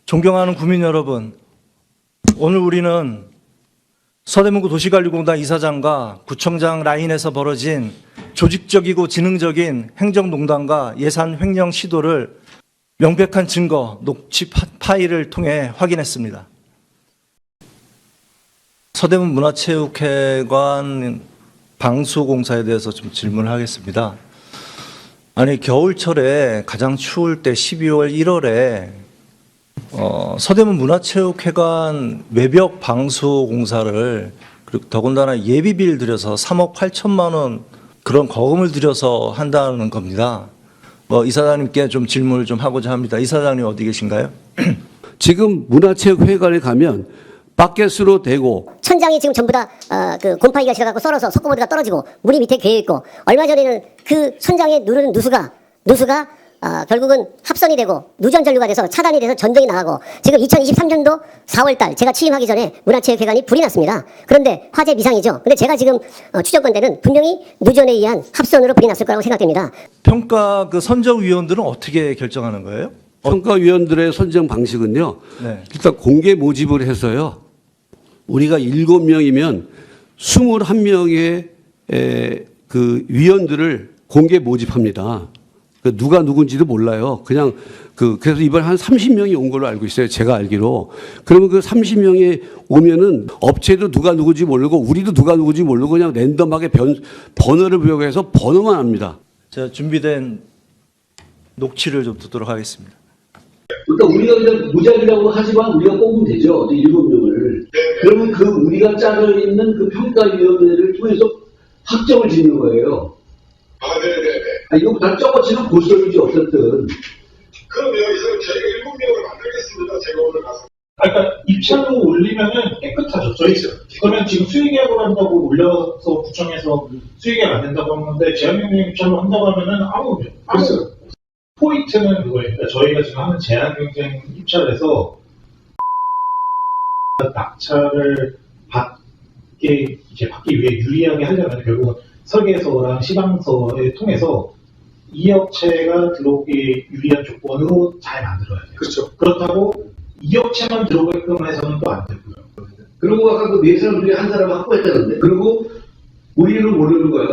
존경하는 국민 여러분, 오늘 우리는 서대문구 도시관리공단 이사장과 구청장 라인에서 벌어진 조직적이고 지능적인 행정농단과 예산 횡령 시도를 명백한 증거, 녹취 파일을 통해 확인했습니다. 서대문 문화체육회관 방수공사에 대해서 좀 질문을 하겠습니다. 아니, 겨울철에 가장 추울 때 12월 1월에 서대문 문화체육회관 외벽 방수 공사를 그리고 더군다나 예비비를 들여서 3억 8천만 원 그런 거금을 들여서 한다는 겁니다. 이사장님께 좀 질문을 좀 하고자 합니다. 이사장님 어디 계신가요? 지금 문화체육회관에 가면 바켓으로 대고 천장이 지금 전부 다 그 곰팡이가 지나가고 썰어서 석고보드가 떨어지고 물이 밑에 괴해 있고, 얼마 전에는 그 천장에 누르는 누수가 결국은 합선이 되고 누전전류가 돼서 차단이 돼서 전등이 나가고, 지금 2023년도 4월달 제가 취임하기 전에 문화체육회관이 불이 났습니다. 그런데 화재 미상이죠. 근데 제가 지금 추정건대는 분명히 누전에 의한 합선으로 불이 났을 거라고 생각됩니다. 평가 그 선정위원들은 어떻게 결정하는 거예요? 평가위원들의 선정 방식은요. 네. 일단 공개 모집을 해서요. 우리가 7명이면 21명의 그 위원들을 공개 모집합니다. 누가 누군지도 몰라요. 그냥 그래서 이번에 한 30명이 온 걸로 알고 있어요. 제가 알기로. 그러면 그 30명이 오면은 업체도 누가 누군지 모르고 우리도 누가 누군지 모르고 그냥 랜덤하게 번호를 배워서 번호만 합니다. 제가 준비된 녹취를 좀 듣도록 하겠습니다. 그러니까 우리가 그냥 무작위라고 하지만 우리가 뽑으면 되죠. 7명을. 그러면 그 우리가 짜져 있는 그 평가위원회를 통해서 확정을 짓는 거예요. 네네네. 이거 다 적어치는 고소유지 없었든. 그럼 여기서 저희가 7명을 만들겠습니다. 제가 오늘 가서. 그러니까 입찰로 올리면은 깨끗하죠. 저희 그러면 지금 수의계약을 한다고 올려서 구청에서 수의계약 안 된다고 하는데 제한경쟁 입찰로 한다고 하면은 아무 포인트는 그거예요. 그러니까 저희가 지금 하는 제한경쟁 입찰에서 낙찰을 받기 위해 유리하게 하려면 결국은 설계서랑 시방서에 통해서 이 업체가 들어오기 유리한 조건으로 잘 만들어야 돼요. 그렇죠. 그렇다고 이 업체만 들어오게끔 해서는 또 안 되고요. 그리고 아까 그 4사람 중에 한 사람 확보했다는데. 그리고 우리는 모르는 거야.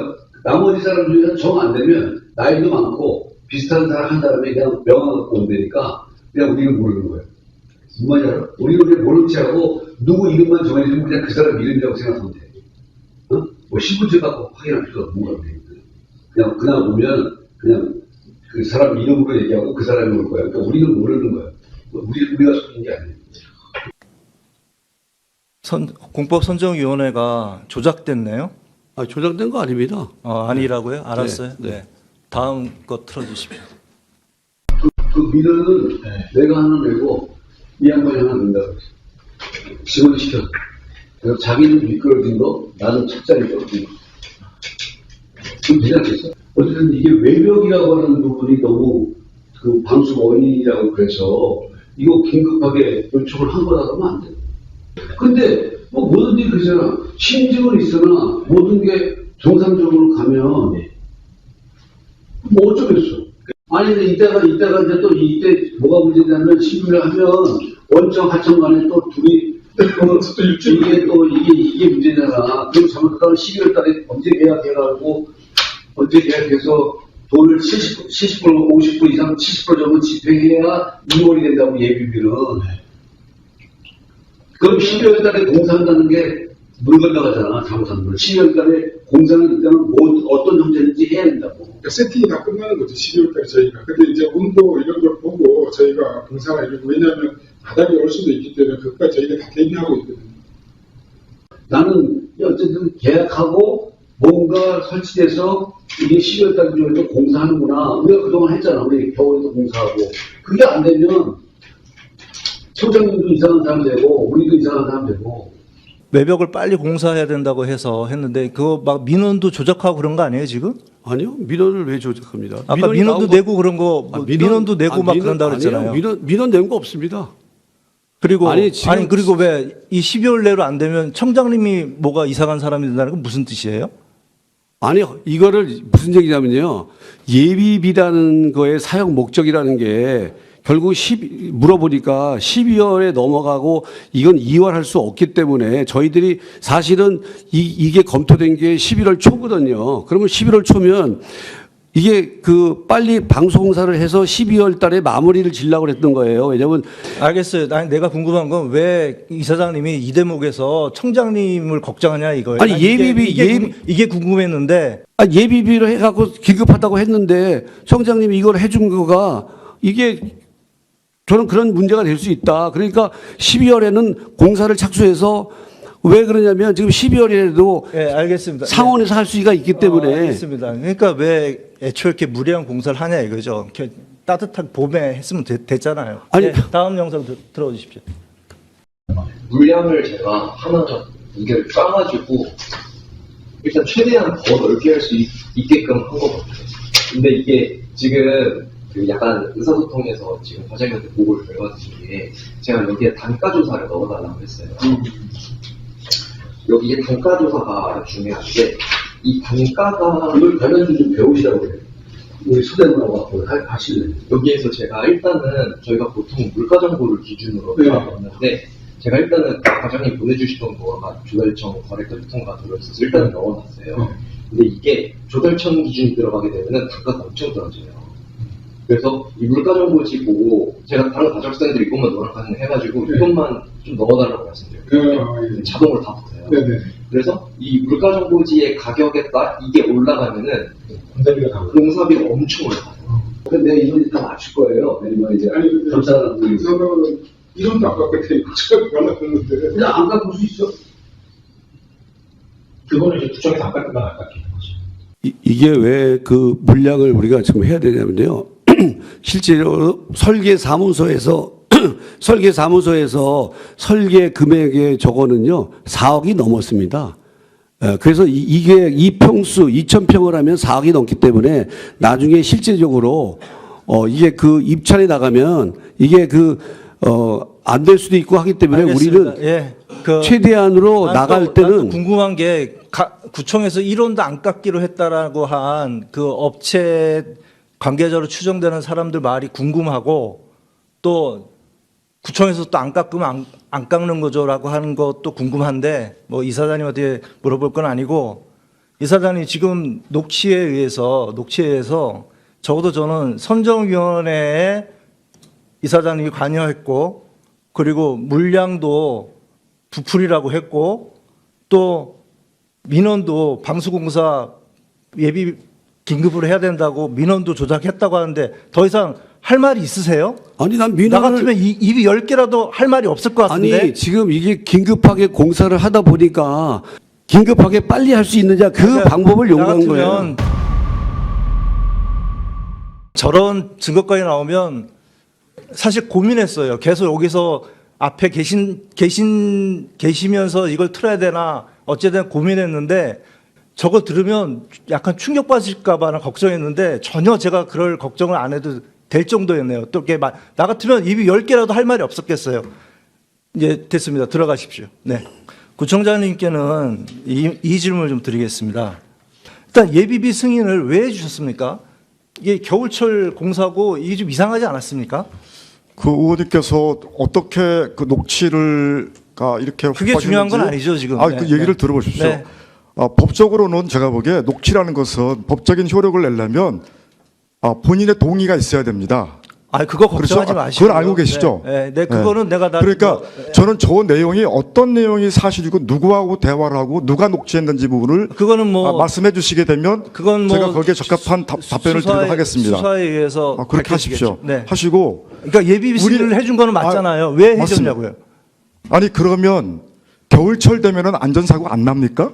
나머지 사람 중에서 정 안 되면 나이도 많고 비슷한 사람 한 사람이 그냥 명함 갖고 온다니까 그냥 우리는 모르는 거예요. 무슨 말인지 알아? 우리는 그냥 모른 채 하고 누구 이름만 정해주면 그냥 그 사람 이름이라고 생각하면 돼. 뭐 신분증 갖고 확인할 필요가 없는 거야. 그냥 보면 그냥 그 사람 이름으로 얘기하고 그 사람이 올 거야. 그러니까 우리는 모르는 거야. 우리가 속인 게 아니에요. 공법선정위원회가 조작됐네요? 조작된 거 아닙니다. 아니라고요? 알았어요. 네. 네. 다음 거 틀어주십시오. 그 민원은 내가 하나 내고 이 양반이 하나 낸다고 했어. 지원을 시켰어. 그래서 자기는 미끄러진 거, 나는 책자리 떨어진 거. 그럼 되지 않겠어? 어쨌든 이게 외벽이라고 하는 부분이 너무 그 방수 원인이라고 그래서 이거 긴급하게 요청을 한 거다 하면 안 돼. 근데 뭐 뭐든지 그러잖아. 심증은 있으나 모든 게 정상적으로 가면 뭐 어쩌겠어. 아니 근데 이따가 이제 또 이때 뭐가 문제냐면 시비를 하면 원청 하청 간에 또 둘이 이게 문제잖아. 그럼 잘못하다가 12월 달에 언제 계약해서 돈을 70% 50% 이상 70% 정도 집행해야 2월이 된다고 예비비는. 그럼 12월 달에 공사한다는 게 물 건너가잖아. 잘못한 물. 12월 달에 공사는 일단은 어떤 형태인지 해야 된다고. 그러니까 세팅이 다 끝나는 거죠. 12월달에 저희가. 근데 이제 온도 이런 걸 보고 저희가 공사가 이러고, 왜냐하면 바닥이 올 수도 있기 때문에 그것까지 저희가 다 대비하고 있거든요. 나는 어쨌든 계약하고 뭔가 설치돼서 이게 12월달 중에도 공사하는구나. 우리가 그동안 했잖아. 우리 겨울에도 공사하고. 그게 안 되면 청장님도 이상한 사람 되고 우리도 이상한 사람 되고. 외벽을 빨리 공사해야 된다고 해서 했는데 그거 막 민원도 조작하고 그런 거 아니에요 지금? 아니요. 민원을 왜 조작합니다? 아까 민원도 내고 그런 거 민원도 내고 막 그런다 그랬잖아요. 민원 낸 거 없습니다. 그리고 아니, 그리고 왜 이 12월 내로 안 되면 청장님이 뭐가 이상한 사람이 된다는 건 무슨 뜻이에요? 아니, 이거를 무슨 얘기냐면요. 예비비라는 거의 사용 목적이라는 게 결국 물어보니까 12월에 넘어가고 이건 2월 할 수 없기 때문에 저희들이 사실은 이게 검토된 게 11월 초거든요. 그러면 11월 초면 이게 그 빨리 방송사를 해서 12월 달에 마무리를 지려고 했던 거예요. 왜냐면 알겠어요. 아니, 내가 궁금한 건 왜 이사장님이 이 대목에서 청장님을 걱정하냐 이거예요. 아니, 이게 궁금했는데 예비비로 해갖고 기급하다고 했는데 청장님이 이걸 해준 거가 이게 저는 그런 문제가 될 수 있다. 그러니까 12월에는 공사를 착수해서 왜 그러냐면 지금 12월에도 예, 알겠습니다. 상원에서 할 수가 있기 때문에 알겠습니다. 그러니까 왜 애초에 이렇게 무리한 공사를 하냐 이거죠. 이렇게 따뜻한 봄에 했으면 됐잖아요. 아니, 네, 다음 영상 들어주십시오. 물량을 제가 하나 두 개를 까가지고 일단 최대한 더 넓게 할 수 있게끔 한 것 같아요. 근데 이게 지금 그 약간 의사소통에서 지금 과장님한테 보고를 들어가신 게 제가 여기에 단가 조사를 넣어달라고 했어요. 여기에 단가 조사가 중요한데 이 단가가 이걸 관련주 좀 배우시라고 그래요. 우리 수대문하고 하실래요? 여기에서 제가 일단은 저희가 보통 물가 정보를 기준으로 네. 넣었는데 제가 일단은 과장님 보내주시던 거가 조달청 거래가 유통가 들어있어서 일단은 넣어놨어요. 근데 이게 조달청 기준이 들어가게 되면은 단가가 엄청 떨어져요. 그래서 이 물가 정보지 보고 제가 다른 가정사님들 이것만 넣어놨는 해가지고 네. 이것만 좀 넣어달라고 말씀드려요. 자동으로 다 붙어요. 네네. 그래서 이 물가 정보지의 가격에 따라 이게 올라가면은 공사비가 다 올라. 공사비가 엄청 올라가요. 근데 이분이 다 맞출 거예요. 왜냐면 이제 아니 근데 점사하는 분이 그거는 이름도 안 바꿨대. 제가 말랐는데. 그냥 안 깎을 수 있어. 그거는 이제 구청에서 안 깎는 건 안 깎이는 거죠. 이게 왜 그 물량을 우리가 지금 해야 되냐면요. 실제로 설계사무소에서 설계 금액의 저거는요 4억이 넘었습니다. 그래서 이게 이 평수 2,000평을 하면 4억이 넘기 때문에 나중에 실제적으로 이게 그 입찰에 나가면 이게 안 될 수도 있고 하기 때문에 알겠습니다. 우리는 예, 최대한으로 난 나갈 또 때는 궁금한 게 구청에서 1원도 안 깎기로 했다라고 한 그 업체 관계자로 추정되는 사람들 말이 궁금하고 또 구청에서 또 안 깎으면 안 깎는 거죠라고 하는 것도 궁금한데 뭐 이사장님한테 물어볼 건 아니고 이사장님 지금 녹취에 의해서 적어도 저는 선정위원회에 이사장님이 관여했고 그리고 물량도 부풀이라고 했고 또 민원도 방수공사 예비 긴급으로 해야 된다고 민원도 조작했다고 하는데 더 이상 할 말이 있으세요? 아니 난 나 민원을 같으면 입이 10개라도 할 말이 없을 것 같은데. 아니 지금 이게 긴급하게 공사를 하다 보니까 긴급하게 빨리 할 수 있느냐 그 그러니까 방법을 나 요구한 거예요. 같으면 저런 증거까지 나오면 사실 고민했어요. 계속 여기서 앞에 계시면서 이걸 틀어야 되나 어쨌든 고민했는데 저거 들으면 약간 충격받을까봐 걱정했는데 전혀 제가 그럴 걱정을 안 해도 될 정도였네요. 또 이렇게 나 같으면 입이 10개라도 할 말이 없었겠어요. 이제 됐습니다. 들어가십시오. 네. 구청장님께는 이 질문을 좀 드리겠습니다. 일단 예비비 승인을 왜 해주셨습니까? 이게 겨울철 공사고 이게 좀 이상하지 않았습니까? 그 의원님께서 어떻게 그 녹취를 이렇게 그게 중요한 건 아니죠, 지금. 그 네, 얘기를 네. 들어보십시오. 네. 법적으로는 제가 보기에 녹취라는 것은 법적인 효력을 내려면 본인의 동의가 있어야 됩니다. 그거 걱정하지 그렇죠? 마시고. 그걸 알고 계시죠? 네, 그거는 내가 그러니까 저는 저 내용이 어떤 내용이 사실이고 누구하고 대화를 하고 누가 녹취했는지 부분을 그거는 뭐 말씀해 주시게 되면 그건 뭐 제가 거기에 적합한 답변을 드리도록 하겠습니다. 수사에 의해서 그렇게 하십시오. 네. 하시고 그러니까 예비비 승인을 해준 거는 맞잖아요. 왜 맞습니다. 해줬냐고요? 아니 그러면 겨울철 되면은 안전사고 안 납니까?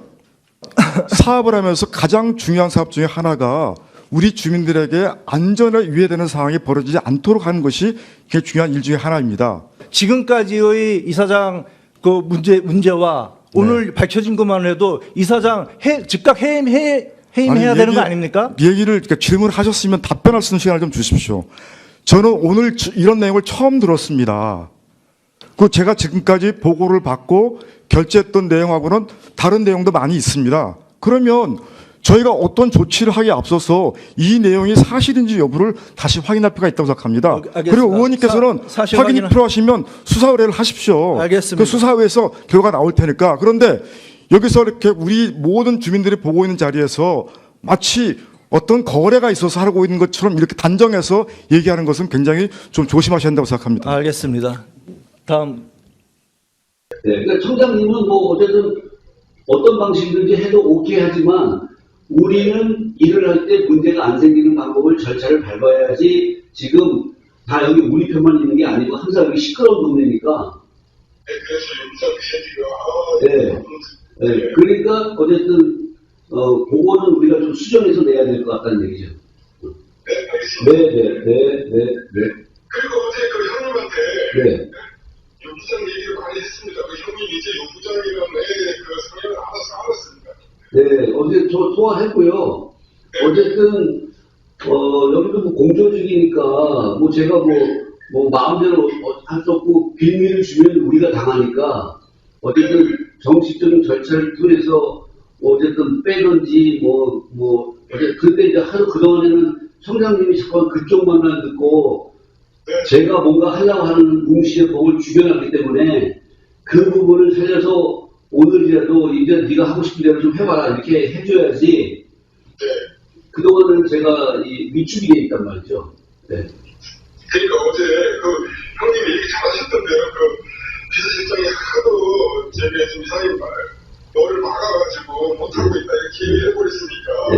사업을 하면서 가장 중요한 사업 중에 하나가 우리 주민들에게 안전에 위해되는 상황이 벌어지지 않도록 하는 것이 굉장히 중요한 일 중에 하나입니다. 지금까지의 이사장 그 문제와 오늘 밝혀진 것만 해도 이사장 즉각 해임해야 되는 거 아닙니까? 얘기를 질문을 하셨으면 답변할 수 있는 시간을 좀 주십시오. 저는 오늘 이런 내용을 처음 들었습니다. 그 제가 지금까지 보고를 받고 결제했던 내용하고는 다른 내용도 많이 있습니다. 그러면 저희가 어떤 조치를 하기에 앞서서 이 내용이 사실인지 여부를 다시 확인할 필요가 있다고 생각합니다. 알겠습니다. 그리고 의원님께서는 사실 확인이 확인은- 필요하시면 수사 의뢰를 하십시오. 알겠습니다. 그 수사회에서 결과가 나올 테니까. 그런데 여기서 이렇게 우리 모든 주민들이 보고 있는 자리에서 마치 어떤 거래가 있어서 하고 있는 것처럼 이렇게 단정해서 얘기하는 것은 굉장히 좀 조심하셔야 한다고 생각합니다. 알겠습니다. 다음 네, 그러니까 청장님은 뭐 어쨌든 어떤 방식이든지 해도 오케이 하지만 우리는 일을 할 때 문제가 안 생기는 방법을 절차를 밟아야지 지금 다 여기 우리 편만 있는 게 아니고 항상 여기 시끄러운 동네니까. 네, 그래서 임상 네. 네, 그러니까 어쨌든 그거는 우리가 좀 수정해서 내야 될 것 같다는 얘기죠. 네, 알겠습니다. 네. 그리고 어제 그 형님한테 네. 요부장 얘기를 많이 했습니다. 그 형님 이제 요부장이라는 그 성향을 알았습니다. 네, 어제 저 통화했고요. 어쨌든 여기도 뭐 공조직이니까 뭐 제가 뭐 마음대로 할 수 없고 빌미를 주면 우리가 당하니까 어쨌든 정식적인 절차를 통해서 어쨌든 빼든지 어쨌든 근데 이제 하도 그동안에는 청장님이 자꾸 그쪽만만 듣고 제가 뭔가 하려고 하는 뭉치의 법을 죽여놨기 때문에 그 부분을 살려서 오늘이라도 이제 네가 하고 싶은 대로 좀 해봐라 이렇게 해줘야지. 네. 그동안은 제가 이 위축이 돼 있단 말이죠. 네. 그러니까 어제 그 형님이 얘기 잘하셨던데요. 그 비서실장이 하도 제게 좀 이상한 말, 너를 막아가지고 못하고 있다 이렇게 해버렸으니까 네.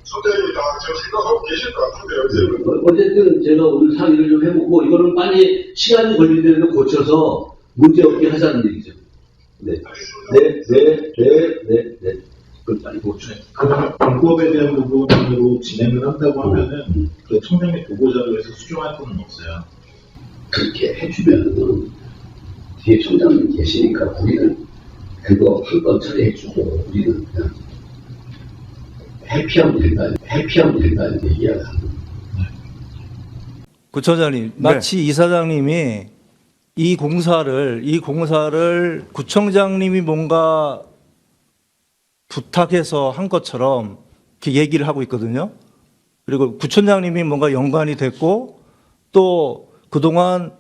선장님이 다 지금 생각하고 계실 것 같은데요. 어제는. 어쨌든 제가 오늘 상의를 좀 해보고 이거는 빨리 시간이 걸리는 고쳐서 문제 없게 하자는 얘기죠. 네. 네. 그걸 빨리 고쳐. 그 방법에 대한 부분으로 진행을 한다고 하면은 그 청장님 보고자료에서 수정할 거는 없어요. 그렇게 해주면 뒤에 총장님 계시니까 우리는 그거 한 건 처리해주고 우리는 그냥 회피하면 된다는 얘기야. 구청장님, 마치 이사장님이 이 공사를 구청장님이 뭔가 부탁해서 한 것처럼 이렇게 얘기를 하고 있거든요. 그리고 구청장님이 뭔가 연관이 됐고 또 그동안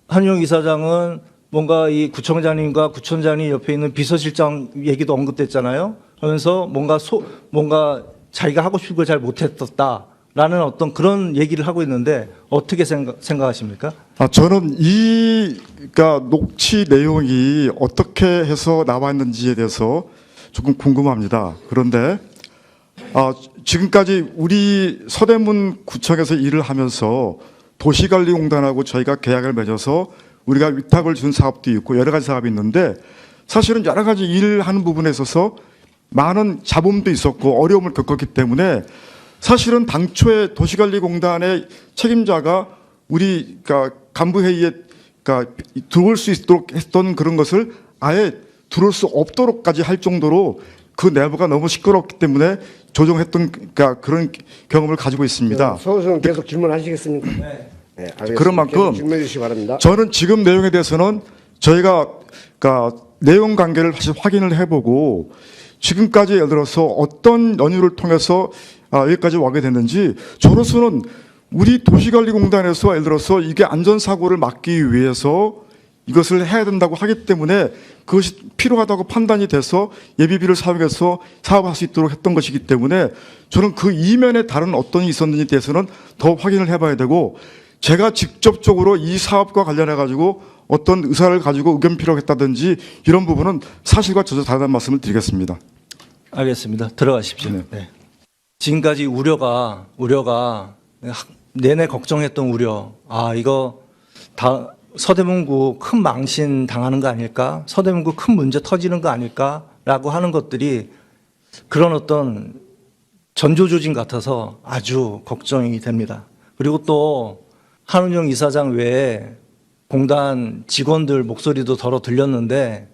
한용 이사장은 뭔가 이 구청장님과 구청장님 옆에 있는 비서실장 얘기도 언급됐잖아요. 하면서 뭔가 자기가 하고 싶은 걸 잘 못했었다라는 어떤 그런 얘기를 하고 있는데 어떻게 생각하십니까? 저는 그러니까 녹취 내용이 어떻게 해서 나왔는지에 대해서 조금 궁금합니다. 그런데 지금까지 우리 서대문 구청에서 일을 하면서 도시관리공단하고 저희가 계약을 맺어서 우리가 위탁을 준 사업도 있고 여러 가지 사업이 있는데 사실은 여러 가지 일을 하는 부분에 있어서 많은 잡음도 있었고 어려움을 겪었기 때문에 사실은 당초에 도시관리공단의 책임자가 우리 간부회의에 들어올 수 있도록 했던 그런 것을 아예 들어올 수 없도록까지 할 정도로 그 내부가 너무 시끄럽기 때문에 조정했던 그런 경험을 가지고 있습니다. 서 의원은 계속 질문하시겠습니까? 네, 알겠습니다. 그런 만큼 계속 질문해 주시기 바랍니다. 저는 지금 내용에 대해서는 저희가 내용 관계를 다시 확인을 해보고 지금까지 예를 들어서 어떤 연유를 통해서 여기까지 와게 됐는지 저로서는 우리 도시관리공단에서 예를 들어서 이게 안전사고를 막기 위해서 이것을 해야 된다고 하기 때문에 그것이 필요하다고 판단이 돼서 예비비를 사용해서 사업할 수 있도록 했던 것이기 때문에 저는 그 이면에 다른 어떤 일이 있었는지에 대해서는 더 확인을 해봐야 되고 제가 직접적으로 이 사업과 관련해 가지고 어떤 의사를 가지고 의견 필요했다든지 이런 부분은 사실과 전혀 다르다는 말씀을 드리겠습니다. 알겠습니다. 들어가십시오. 네. 지금까지 우려가 내내 걱정했던 우려. 이거 다 서대문구 큰 망신 당하는 거 아닐까? 서대문구 큰 문제 터지는 거 아닐까라고 하는 것들이 그런 어떤 전조조진 같아서 아주 걱정이 됩니다. 그리고 또 한운영 이사장 외에 공단 직원들 목소리도 더러 들렸는데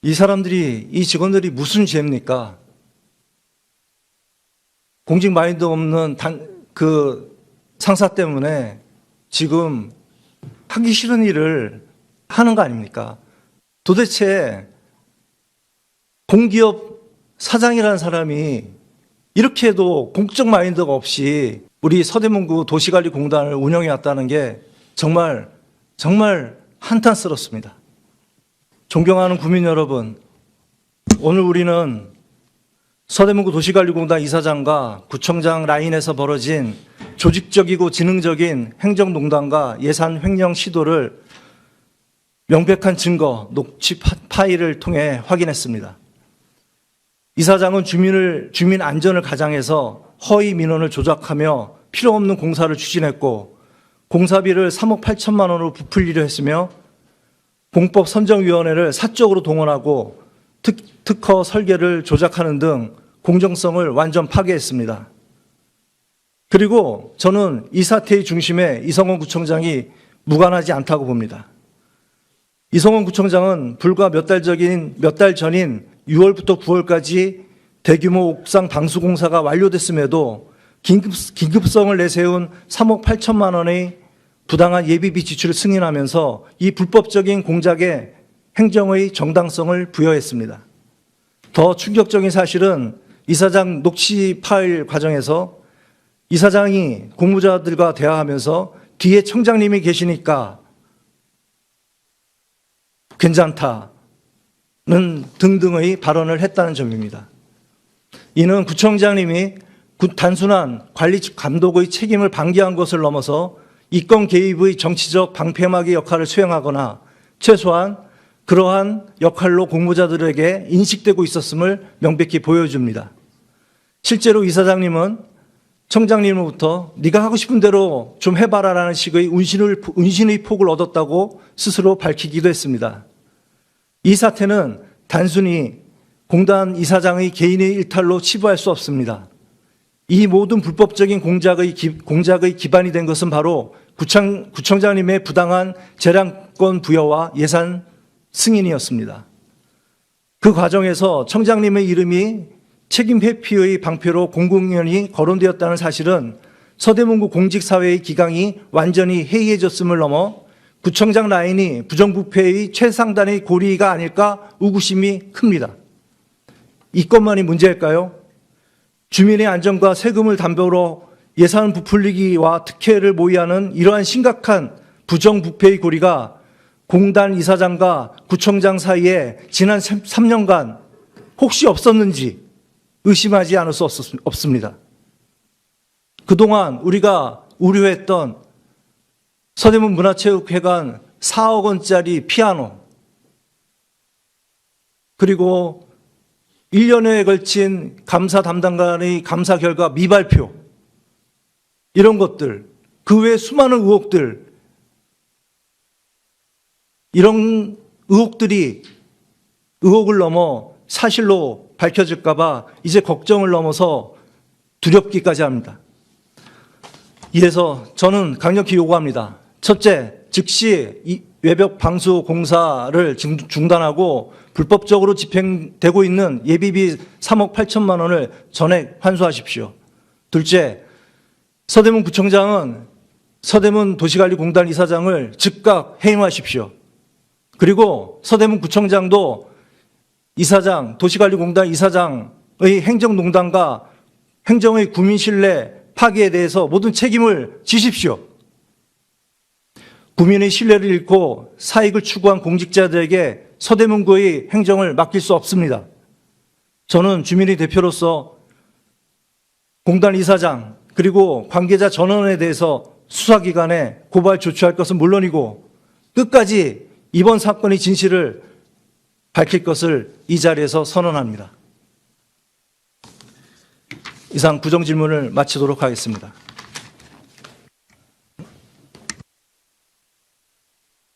이 직원들이 무슨 죄입니까? 공직 마인드 없는 그 상사 때문에 지금 하기 싫은 일을 하는 거 아닙니까? 도대체 공기업 사장이라는 사람이 이렇게 해도 공적 마인드가 없이 우리 서대문구 도시관리공단을 운영해 왔다는 게 정말 한탄스럽습니다. 존경하는 국민 여러분, 오늘 우리는 서대문구 도시관리공단 이사장과 구청장 라인에서 벌어진 조직적이고 지능적인 행정농단과 예산 횡령 시도를 명백한 증거, 녹취 파일을 통해 확인했습니다. 이사장은 주민 안전을 가장해서 허위 민원을 조작하며 필요 없는 공사를 추진했고 공사비를 3억 8천만 원으로 부풀리려 했으며 공법선정위원회를 사적으로 동원하고 특허 설계를 조작하는 등 공정성을 완전 파괴했습니다. 그리고 저는 이 사태의 중심에 이성원 구청장이 무관하지 않다고 봅니다. 이성원 구청장은 불과 몇 달 전인 6월부터 9월까지 대규모 옥상 방수공사가 완료됐음에도 긴급성을 내세운 3억 8천만 원의 부당한 예비비 지출을 승인하면서 이 불법적인 공작에 행정의 정당성을 부여했습니다. 더 충격적인 사실은 이사장 녹취 파일 과정에서 이사장이 공무자들과 대화하면서 뒤에 청장님이 계시니까 괜찮다는 등등의 발언을 했다는 점입니다. 이는 구청장님이 단순한 관리 감독의 책임을 방기한 것을 넘어서 이권 개입의 정치적 방패막이 역할을 수행하거나 최소한 그러한 역할로 공무자들에게 인식되고 있었음을 명백히 보여줍니다. 실제로 이사장님은 청장님으로부터 네가 하고 싶은 대로 좀 해봐라라는 식의 운신의 폭을 얻었다고 스스로 밝히기도 했습니다. 이 사태는 단순히 공단 이사장의 개인의 일탈로 치부할 수 없습니다. 이 모든 불법적인 공작의 기반이 된 것은 바로 구청장님의 부당한 재량권 부여와 예산 승인이었습니다. 그 과정에서 청장님의 이름이 책임 회피의 방패로 공공연히 거론되었다는 사실은 서대문구 공직사회의 기강이 완전히 해이해졌음을 넘어 구청장 라인이 부정부패의 최상단의 고리가 아닐까 의구심이 큽니다. 이것만이 문제일까요? 주민의 안전과 세금을 담보로 예산 부풀리기와 특혜를 모의하는 이러한 심각한 부정부패의 고리가 공단 이사장과 구청장 사이에 지난 3년간 혹시 없었는지 의심하지 않을 수 없습니다. 그동안 우리가 우려했던 서대문 문화체육회관 4억 원짜리 피아노, 그리고 1년에 걸친 감사 담당관의 감사 결과 미발표, 이런 것들, 그 외 수많은 의혹들, 이런 의혹을 넘어 사실로 밝혀질까 봐 이제 걱정을 넘어서 두렵기까지 합니다. 이래서 저는 강력히 요구합니다. 첫째, 즉시 이 외벽 방수 공사를 중단하고 불법적으로 집행되고 있는 예비비 3억 8천만 원을 전액 환수하십시오. 둘째, 서대문 구청장은 서대문 도시관리공단 이사장을 즉각 해임하십시오. 그리고 서대문 구청장도 이사장, 도시관리공단 이사장의 행정농단과 행정의 국민신뢰 파기에 대해서 모든 책임을 지십시오. 국민의 신뢰를 잃고 사익을 추구한 공직자들에게 서대문구의 행정을 맡길 수 없습니다. 저는 주민의 대표로서 공단 이사장 그리고 관계자 전원에 대해서 수사기관에 고발 조치할 것은 물론이고 끝까지 이번 사건의 진실을 밝힐 것을 이 자리에서 선언합니다. 이상 부정질문을 마치도록 하겠습니다.